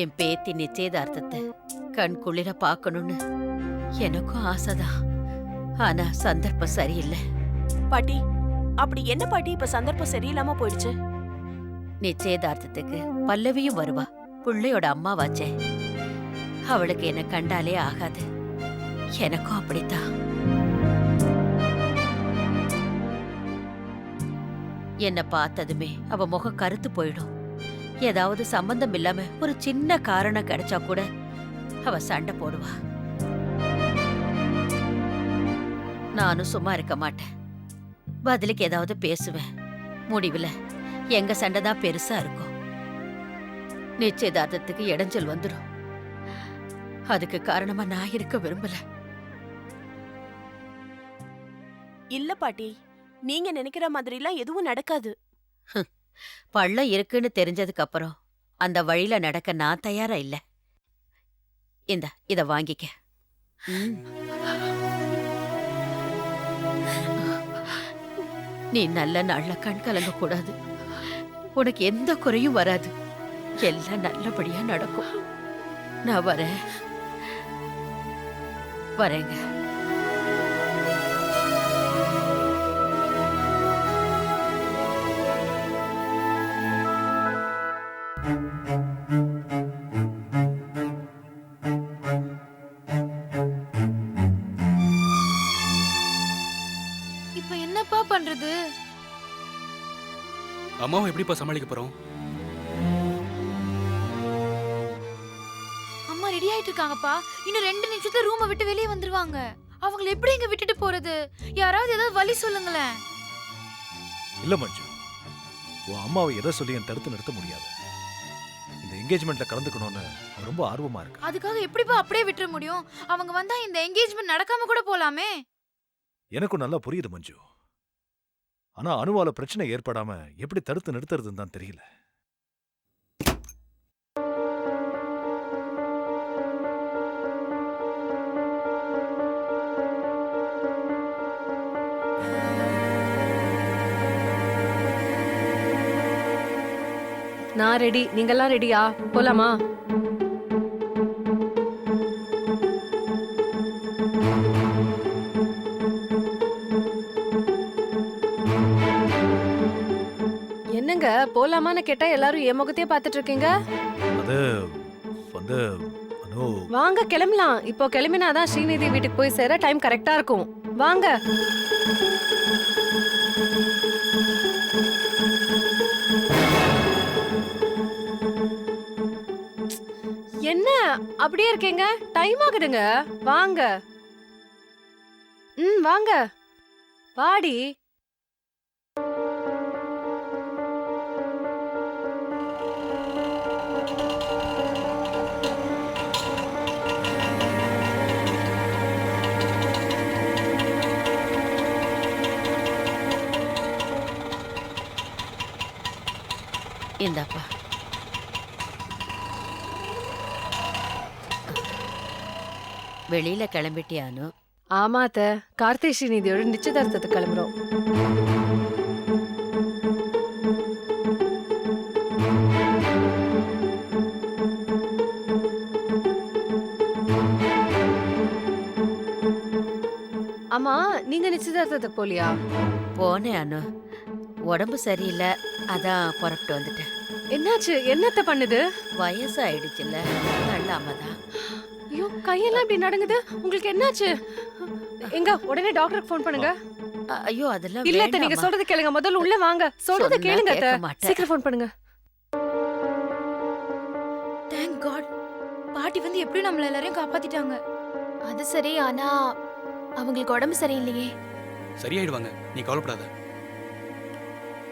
என் பேத்தி நிச்சயதார்த்தத்தை கண் குளிர பார்க்கணும்னு எனக்கும் ஆசைதான். ஆனா சந்தர்ப்பம் சரியில்லை. பாட்டி, அப்படி என்ன பாட்டி இப்ப சந்தர்ப்பம் சரியில்லாம போயிடுச்சு? நிச்சயதார்த்தத்துக்கு பல்லவியும் வருவா, புள்ளையோட அம்மாவாச்சே. அவளுக்கு என்ன கண்டாலே ஆகாது. எனக்கும் அப்படித்தான். என்ன பார்த்ததுமே அவ முகம் கருத்து போயிடும். ஏதாவது சம்பந்தம் இல்லாம ஒரு சின்ன காரணம் கிடைச்சா கூட அவ சண்டை போடுவா. நானும் சும்மா இருக்க மாட்டேன். பதிலுக்கு ஏதாவது பேசுவேன். முடிவுல எங்க சண்டை தான் பெருசா இருக்கும். நிச்சயதார்த்தத்துக்கு இடைஞ்சல் வந்துடும். அதுக்கு காரணமா நான் இருக்க விரும்பல. இல்ல பாட்டி, நீங்க நினைக்கிற மாதிரி எல்லாம் எதுவும் நடக்காது. பள்ளம் இருக்குன்னு தெரிஞ்சதுக்கு அப்புறம் அந்த வழியில நடக்க நான் தயாரா இல்ல. இத வாங்கிக்க. நீ நல்ல நாள்ல கண் கலங்க கூடாது. உனக்கு எந்த குறையும் வராது. எல்லாம் நல்லபடியா நடக்கும். நான் வரேங்க. இப்ப என்னப்பா பண்றது? அம்மாவை எப்படிப்பா சமாளிக்க போறோம்? அம்மா ரெடி ஆயிட்டு இருக்காங்கப்பா. இன்னும் 2 நிமிஷத்துல ரூமை விட்டு வெளியே வந்துருவாங்க. அவங்களை எப்படி இங்க விட்டுட்டு போறது? யாராவது ஏதாவது வழி சொல்லுங்களேன். இல்ல மஞ்சு, உன் அம்மாவை எதை சொல்லி தடுத்து நிறுத்த முடியாது. இந்த என்கேஜ்மெண்ட்ல கலந்துக்கணும்னு ரொம்ப ஆர்வமா இருக்கு. அதுக்காக எப்படிப்பா அப்படியே விட்டுற முடியும்? அவங்க வந்தா இந்த என்கேஜ்மெண்ட் நடக்காம கூட போலாமே. எனக்கும் நல்லா புரியுது மஞ்சு. ஆனா அணுவால பிரச்சனை ஏற்படாம எப்படி தடுத்து நிறுத்துறதுன்னு தான் தெரியல. நான் ரெடி. நீங்கெல்லாம் ரெடியா? போலாமா? என்னங்க போலாமான்னு கேட்டா எல்லாரும் என் முகத்தையே பார்த்துட்டு இருக்கீங்க. அது வந்து அனு, வாங்க கிளம்பலாம். இப்போ கிளம்பினாதான் ஸ்ரீநிதி வீட்டுக்கு போய் சேர டைம் கரெக்டா இருக்கும். வாங்க. என்ன அப்படியே இருக்கீங்க? டைம் ஆகுதுங்க. வாங்க. வாங்க. வாடி. இந்தாப்பா. வெளியில கிளம்பிட்டியானு? ஆமா அத்தை, கார்த்திக் ஸ்ரீநிதியோட நிச்சயதார்த்தத்துக்கு கிளம்புறோம். ஆமா, நீங்க நிச்சயதார்த்தத்துக்கு போலியா? போனேன் அனு. உடம்பு சரியில்லை, அதான் புறப்பட்டு வந்துட்டேன். என்னாச்சு? என்னத்த பண்ணுது? வயசாயிடுச்சுல்ல, தள்ளாமதான். ஐயோ, கையெல்லாம் இப்படி நடங்குது. உங்களுக்கு என்னாச்சு? எங்க உடனே டாக்டருக்கு ஃபோன் பண்ணுங்க. ஐயோ அதெல்லாம் இல்ல அத்தை, நீங்க சொல்றது கேளுங்க. முதல்ல உள்ள வாங்க. சொல்றத கேளுங்க அத்தை. சீக்கிரம் ஃபோன் பண்ணுங்க. Thank God. பாட்டி வந்து எப்படி நம்மள எல்லாரையும் காப்பாத்திட்டாங்க. அது சரி, ஆனா அவங்களுக்கு உடம்பு சரியில்லையே. சரியாயிடுவாங்க, நீ கவலைப்படாத.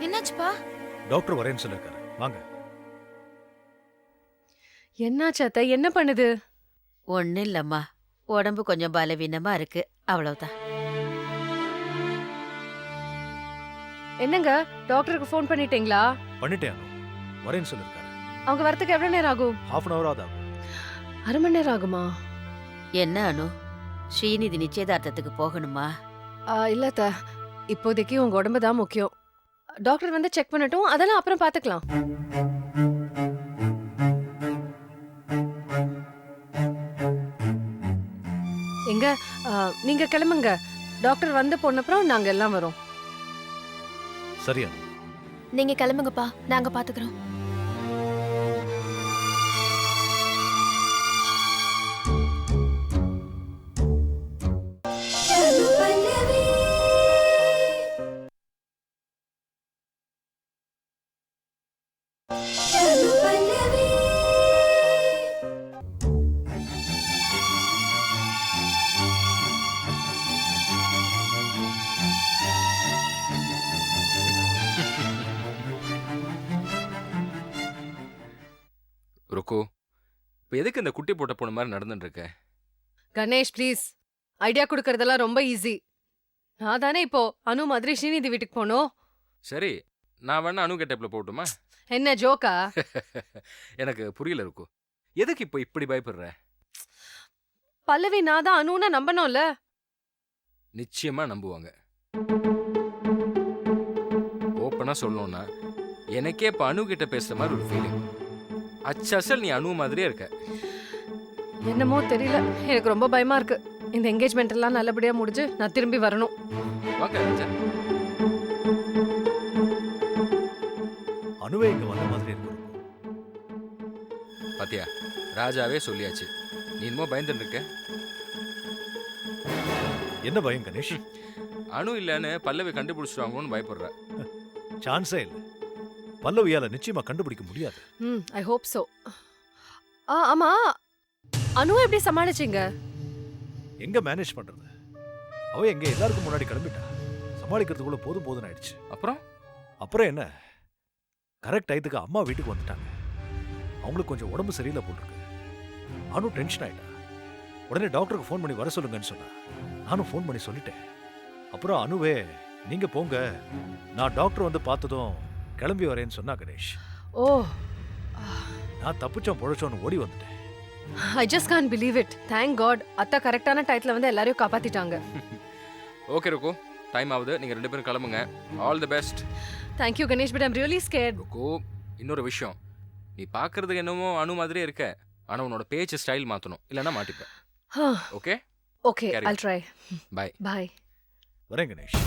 என்னாச்சுப்பா? டாக்டர் வரேன்னு சொல்லிருக்காரு. வாங்க. என்னாச்சு அத்தை? என்ன பண்ணுது? ஒன்னும் இல்லம்மா, உடம்பு கொஞ்சம் பலவீனமா இருக்கு, அவ்வளவுதான். என்னங்க டாக்டருக்கு ஃபோன் பண்ணிட்டீங்களா? பண்ணிட்டேன் அனு. வரேன்னு சொல்லிருக்காரு. அவங்க வரதுக்கு எவ்வளவு நேரம் ஆகும்? half an hour ஆகும். 1/2 மணி நேரம் ஆகுமா? என்ன அனு, ஸ்ரீநிதி நிச்சயதார்த்தத்துக்கு போகணுமா? இல்ல அத்தை, இப்போதைக்கு உங்க உடம்பு தான் முக்கியம். டாக்டர் வந்து செக் பண்ணட்டும், அதெல்லாம் அப்புறம் பாத்துக்கலாம். நீங்க கிளம்புங்க. டாக்டர் வந்து போனப்புறம் நாங்க எல்லாம் வரோம். சரியா? நீங்க கிளம்புங்கப்பா, நாங்க பாத்துக்கிறோம். ருக்கு, இப்போ எதுக்கு இந்த குட்டி போட்ட பொண்ணு மாதிரி நடந்துட்டு இருக்க? கணேஷ் ப்ளீஸ், ஐடியா கொடுக்கறதெல்லாம் ரொம்ப ஈஸி. நான் தானே இப்போ அனு மாதிரி ஸ்ரீநிதி வீட்டுக்கு போனோம். சரி, நான் வேணா அணு கெட்டப்ல போட்டுமா? என்ன ஜோக்கா? எனக்கு புரியல ருக்கு, எதுக்கு இப்போ இப்படி பயப்படுற? பல்லவி நான் தான் அனுன்னா நம்பணும்ல. நிச்சயமா நம்புவாங்க. ஓப்பனா சொல்லணும்னா எனக்கே இப்போ அணு கிட்ட பேசுற மாதிரி ஒரு ஃபீலிங். அச்சல் நீ அணு மாதிரியே இருக்க. என்னமோ தெரியல, எனக்கு ரொம்ப பயமா இருக்கு. இந்த என்கேஜ்மெண்ட் எல்லாம் நல்லபடியா முடிஞ்சு நான் திரும்பி வரணும். வாங்க ராஜா. அனுவே இங்க வந்த மாதிரி இருக்கு. பாத்தியா, ராஜாவே சொல்லியாச்சு. நீ இன்னும் பயந்துட்டு இருக்க. என்ன பயம் கணேஷ்? அணு இல்லைன்னு பல்லவி கண்டுபிடிச்சிருவாங்கன்னு பயப்படுற. சான்ஸே இல்லை. பல்லவியால நிச்சயமா கண்டுபிடிக்க முடியாது. I hope so. ஆமா, அனுவை எப்படி சமாளிச்சீங்க? எங்க மேனேஜ் பண்றது? அவ எங்க எல்லாருக்கும் முன்னாடி கிளம்பிட்டா. சமாளிக்கிறதுக்குள்ள போதும் போதும் ஆயிடுச்சு. அப்புறம் என்ன, கரெக்ட் டயத்துக்கு அம்மா வீட்டுக்கு வந்துட்டாங்க. அவங்களுக்கு கொஞ்சம் உடம்பு சரியில்லை போட்டிருக்கு. அனு டென்ஷன் ஆயிட்டா. உடனே டாக்டருக்கு ஃபோன் பண்ணி வர சொல்லுங்கன்னு சொன்னா. நானும் ஃபோன் பண்ணி சொல்லிட்டேன். அப்புறம் அனுவே நீங்க போங்க, நான் டாக்டர் வந்து பார்த்ததும் கிளம்பி வரேன்னு சொன்னா கணேஷ். ஓ, நான் தப்பிச்சோம் பொழைச்சோன்னு ஓடி வந்துட்டேன். I just can't believe it. Thank God, அத்தா கரெக்டான டைத்துல வந்து எல்லாரையும் காப்பாத்திட்டாங்க. ஓகே ருக்கு, டைம் ஆகுது. நீங்க ரெண்டு பேரும் கிளம்புங்க. All the best. Thank you Ganesh, but I am really scared. Rukku, இன்னொரு விஷயம், நீ பார்க்கிறதுக்கு என்னமோ அணு மாதிரியே இருக்க. ஆனா உன்னோட பேச்சு ஸ்டைல் மாத்தணும், இல்லைன்னா மாட்டிப்ப. Okay okay, I'll try. Bye. Bye. வரேன் கணேஷ்.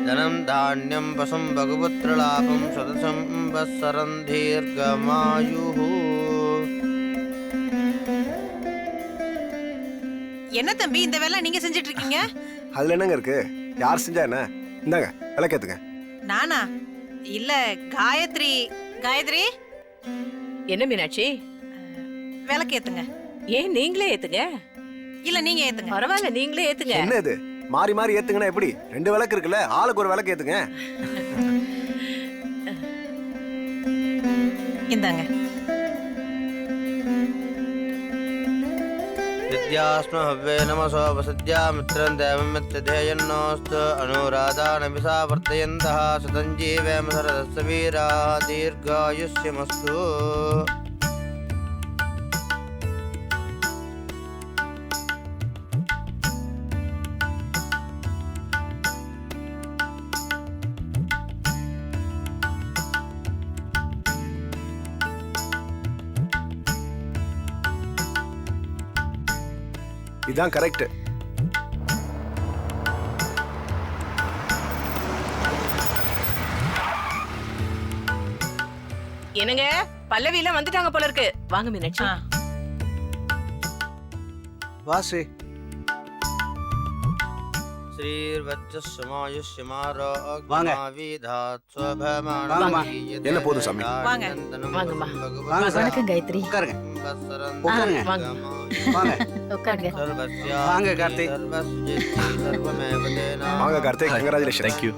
धनं धान्यं पशुं भगवत्रलाभं शतसंवत्सरं दीर्घमायुः. என்ன தம்பி இந்த வேலை நீங்க செஞ்சிட்டு இருக்கீங்க? அதுல என்னங்க இருக்கு? யார் செஞ்சா என்ன? இந்தாங்க விளக்கேத்துங்க. நானா? இல்ல காயத்ரி. காயத்ரி, என்ன மீனாட்சி? விளக்கேத்துங்க. ஏன் நீங்களே ஏத்துங்க? இல்ல நீங்க ஏத்துங்க. பரவாயில்ல, நீங்களே ஏத்துங்க. என்ன இது மாறி மாறி ஏத்துங்கன்னா எப்படி? 2 விளக்கு இருக்குல்ல, ஆளுக்கு ஒரு விளக்கு ஏத்துங்க. இந்தாங்க. विद्यास्म हव्ये नमसो वसद्या मित्रं देवमित्यधेयन्नोऽस्तु अनुराधानमिषा वर्तयन्तः शतं जीवेम शरदस्य वीराः दीर्घायुष्यमस्तु. இதான் கரெக்ட். என்னங்க, பல்லவில வந்துட்டாங்க போல இருக்கு. வாங்க மீனாட்சி. வாசி என்ன போதும் சாமி? வணக்கம் காயத்ரி. வாங்க கார்த்திக். வாங்க கார்த்திக், கங்க்ராச்சுலேஷன். Thank you.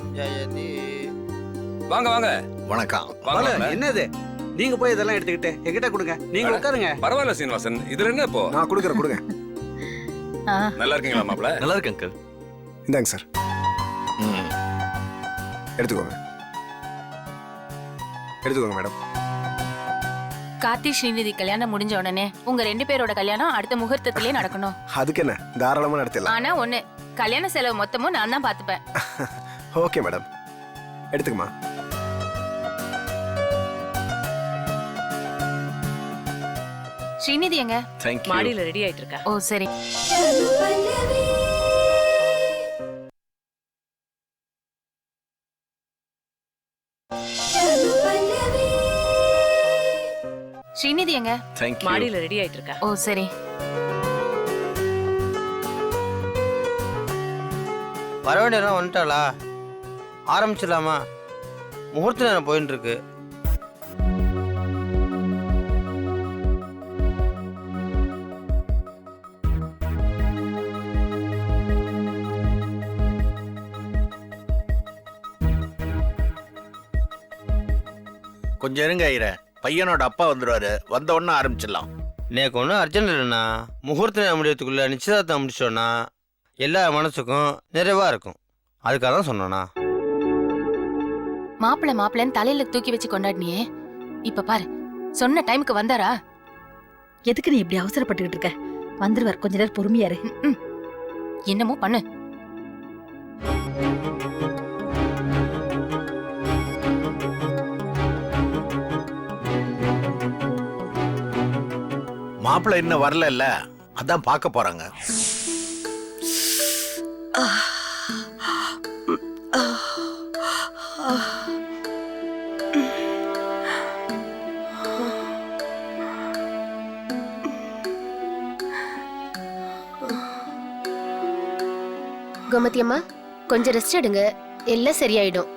வாங்க வாங்க. வணக்கம். என்னது நீங்க போய் இதெல்லாம் எடுத்துக்கிட்டு என்கிட்ட கொடுங்க. நீங்க உட்காருங்க. பரவாயில்ல சீனிவாசன், இதுல என்ன இப்போ? நான் கொடுக்குறேன், கொடுங்க. நல்லா இருக்கீங்களா மாப்ள? நல்லா இருக்கு அங்கிள். இந்தாங்க சார், எடுத்துக்கோங்க. எடுத்துக்கோங்க மேடம். கார்த்தி ஸ்ரீநிதி கல்யாணம் முடிஞ்ச உடனே உங்க 2 பேரோட கல்யாணம் அடுத்த முகூர்த்தத்திலே நடக்கணும். அதுக்கு என்ன, தாராளமா நடத்திடலாம். ஆனா ஒண்ணு, கல்யாண செலவு மொத்தமும் நான் தான் பாத்துப்பேன். ஓகே மேடம், எடுத்துக்கமா. ஸ்ரீநிதி எங்க? மாடியில ரெடி ஆயிட்டு இருக்கா. ஓ சரி. ஸ்ரீநிதி எங்க? மாடியில ரெடி ஆயிட்டு இருக்கா. ஓ சரி. வர வேண்டியதான் வந்துட்டாளா? ஆரம்பிச்சிடலாமா? முகூர்த்த நேரம் போயின்னு இருக்கு. கொஞ்சம் இருங்க ஐயர, பையனோட அப்பா வந்துடுவாரு, வந்த உடனே ஆரம்பிச்சிடலாம். எனக்கு ஒன்றும் அர்ஜென்ட் இல்லைண்ணா. முகூர்த்த நேரம் முடியறதுக்குள்ள நிச்சயதார்த்தம் முடிச்சோன்னா எல்லா மனசுக்கும் நிறைவா இருக்கும். அதுக்காக தான் சொன்னோண்ணா. மாப்பிள்ளன்னு தலையில தூக்கி வச்சு கொண்டாடினியே, இப்ப பாரு சொன்ன டைமுக்கு வந்தாரா? எதுக்கு நீ இப்படி அவசரப்பட்டுக்கிட்டு இருக்க? வந்துருவார், கொஞ்ச நேரம் பொறுமையா இரு. என்னமோ பண்ணு. மாப்பிள்ளை இன்னும் வரல இல்ல, அதான் பார்க்க போறாங்க. கோமதி அம்மா, கொஞ்சம் ரெஸ்ட் எடுங்க, எல்லாம் சரியாயிடும்.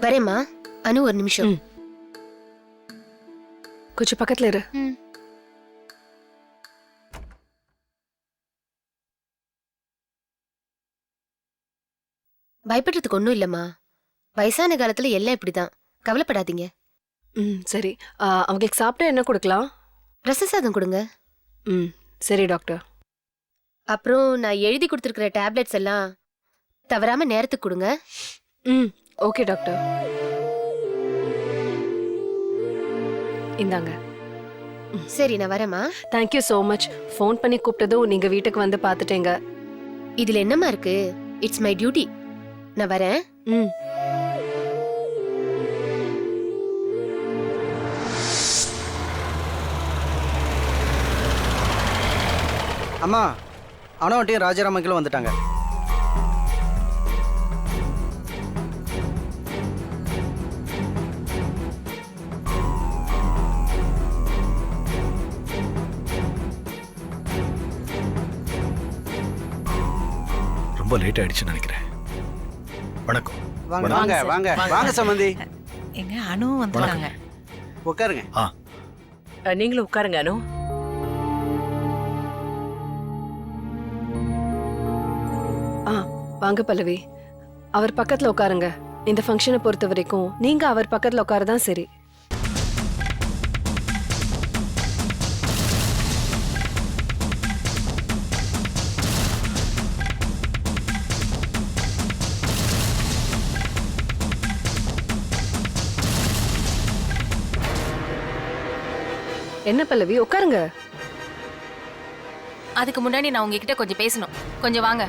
வரேம்மா. அனு, ஒரு நிமிஷம். கொஞ்சம் பக்கத்துல இரு. பயப்படுறதுக்கு ஒன்றும் இல்லைம்மா. வயசான காலத்துல எல்லாம் இப்படிதான், கவலைப்படாதீங்க. சரி. அவங்களுக்கு சாப்பிட்டா என்ன கொடுக்கலாம்? ரச சாதம் கொடுங்க. சரி டாக்டர். அப்புறம் நான் எழுதி கொடுத்துருக்கிற டேப்லெட்ஸ் எல்லாம் தவறாம நேரத்துக்கு கொடுங்க. Okay doctor. இந்தாங்க. சரி, நான் வரேம்மா. Thank you so much. ஃபோன் பண்ணி கூப்பிட்டதும் நீங்க வீட்டுக்கு வந்து பார்த்துட்டீங்க. இதுல என்னம்மா இருக்கு? It's my duty. நான் வரேன். அம்மா, அனவட்டியும் ராஜாராமங்களும் வந்துட்டாங்க. ரொம்ப லேட் ஆயிடுச்சுன்னு நினைக்கிறேன். வணக்கம். வாங்க வாங்க வாங்க வாங்க சம்பந்தி. எங்க அனுவும் வந்துட்டாங்க. உட்காருங்க. நீங்களும் உட்காருங்க அனு. வாங்க பல்லவி, அவர் பக்கத்துல உட்காருங்க. இந்த ஃபங்க்ஷனை பொறுத்த வரைக்கும் நீங்க அவர் பக்கத்துல உட்காரதான் சரி. என்ன பல்லவி, உட்காருங்க. அதுக்கு முன்னாடி நான் உங்ககிட்ட கொஞ்சம் பேசணும். கொஞ்சம் வாங்க.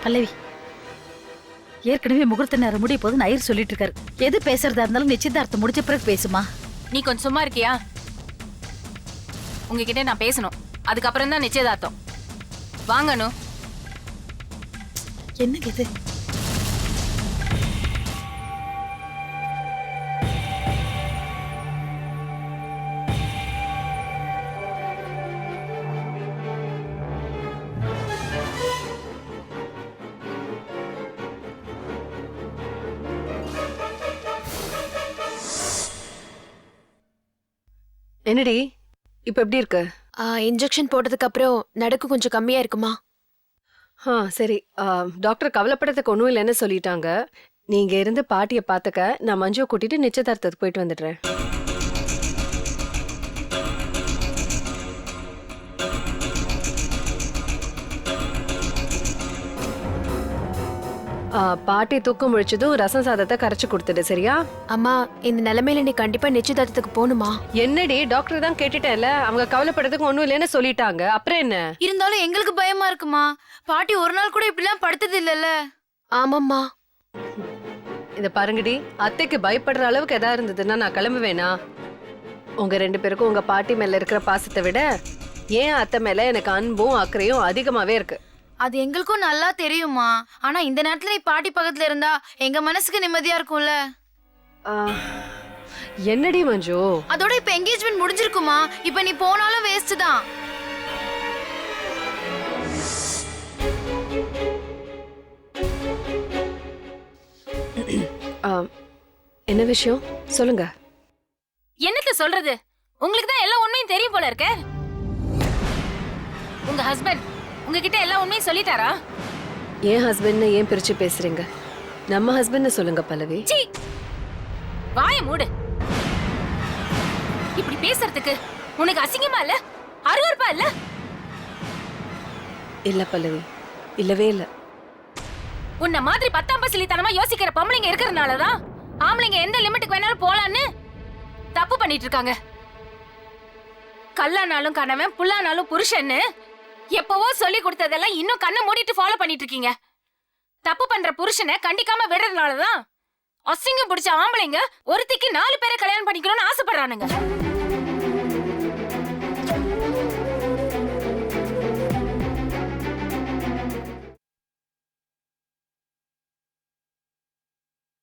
பல்லவி, ஏற்கனவே முகூர்த்த நேரம் முடிய போது ஐயர் சொல்லிட்டு இருக்காரு. எது பேசுறதா இருந்தாலும் நிச்சயதார்த்தம் முடிச்ச பிறகு பேசுமா. நீ கொஞ்சம் சும்மா இருக்கியா? உங்ககிட்ட நான் பேசணும், அதுக்கப்புறம் தான் நிச்சயதார்த்தம். வாங்கனு. என்ன இது? என்னடி இப்ப எப்படி இருக்கு? இன்ஜெக்ஷன் போட்டதுக்கு அப்புறம் நடக்கு கொஞ்சம் கம்மியா இருக்குமா? சரி. டாக்டர் கவலைப்படத்துக்கு ஒன்றும் இல்லைன்னு சொல்லிட்டாங்க. நீங்க இருந்து பாட்டியை பார்த்துக்க, நான் மஞ்சுவை கூட்டிட்டு நிச்சயதார்த்தத்துக்கு போயிட்டு வந்துடுறேன். பாட்டி தூக்கம் முழிச்சதும் ரசம் சாதத்தை கரைச்சு கொடுத்துடு சரியா? அம்மா இந்த நிலைமையில நீ கண்டிப்பா நிச்சயதார்த்தத்துக்கு போகணுமா? என்னடி டாக்டர் தான் கேட்டுட்டேன்ல, அவங்க கவலைப்படுறதுக்கு ஒண்ணும் இல்லைன்னு சொல்லிட்டாங்க. அப்புறம் என்ன? இருந்தாலும் எங்களுக்கு பயமா இருக்குமா. பாட்டி ஒரு நாள் கூட இப்படிலாம் படுத்தது இல்லல்ல. ஆமாம்மா. இத பாருங்கடி, அத்தைக்கு பயப்படுற அளவுக்கு எதா இருந்ததுன்னா நான் கிளம்புவேனா? உங்க 2 பேருக்கும் உங்க பாட்டி மேல இருக்கிற பாசத்தை விட ஏன் அத்தை மேல எனக்கு அன்பும் அக்கறையும் அதிகமாவே இருக்கு. அது எங்களுக்கும் நல்லா தெரியுமா. ஆனா இந்த நேரத்துல நீ பாட்டி பக்கத்துல இருந்தா எங்க மனசுக்கு நிம்மதியா இருக்கும்ல. என்னடி மஞ்சு? அதோட இப்ப என்கேஜ்மெண்ட் முடிஞ்சிருக்குமா. இப்ப நீ போனாலும் வேஸ்ட் தான். என்ன விஷயம் சொல்லுங்க. என்னத்த சொல்றது, உங்களுக்கு தான் எல்லா உண்மையும் தெரியும் போல இருக்க. உங்க ஹஸ்பண்ட் உங்ககிட்ட எல்லா உண்மையும் சொல்லிட்டாரா? என் ஹஸ்பண்ட் ஏன் பிரிச்சு பேசுறீங்க? நம்ம ஹஸ்பண்ட் சொல்லுங்க பல்லவி. வாய மூடு. இப்படி பேசுறதுக்கு உனக்கு அசிங்கமா இல்ல, அருவருப்பா இல்ல? இல்ல பல்லவி, இல்லவே இல்ல. உன்ன மாதிரி 10ஆம் பசலித்தனமா யோசிக்கிற பொம்பளைங்க இருக்கிறதுனாலதான் ஆம்பளைங்க எந்த லிமிட்டுக்கு வேணாலும் போலான்னு தப்பு பண்ணிட்டு இருக்காங்க. கல்லானாலும் கணவன், புல்லானாலும் புருஷன்னு எப்பவோ சொல்லி கொடுத்ததெல்லாம் இன்னும் கண்ணை மூடிட்டு ஃபாலோ பண்ணிட்டு இருக்கீங்க. தப்பு பண்ற புருஷனை கண்டிக்காம விடுறதுனாலதான் அசிங்கம் பிடிச்ச ஆம்பளைங்க ஒருத்திக்கு 4 பேரை கல்யாணம் பண்ணிக்கணும்னு ஆசைப்படுறானுங்க.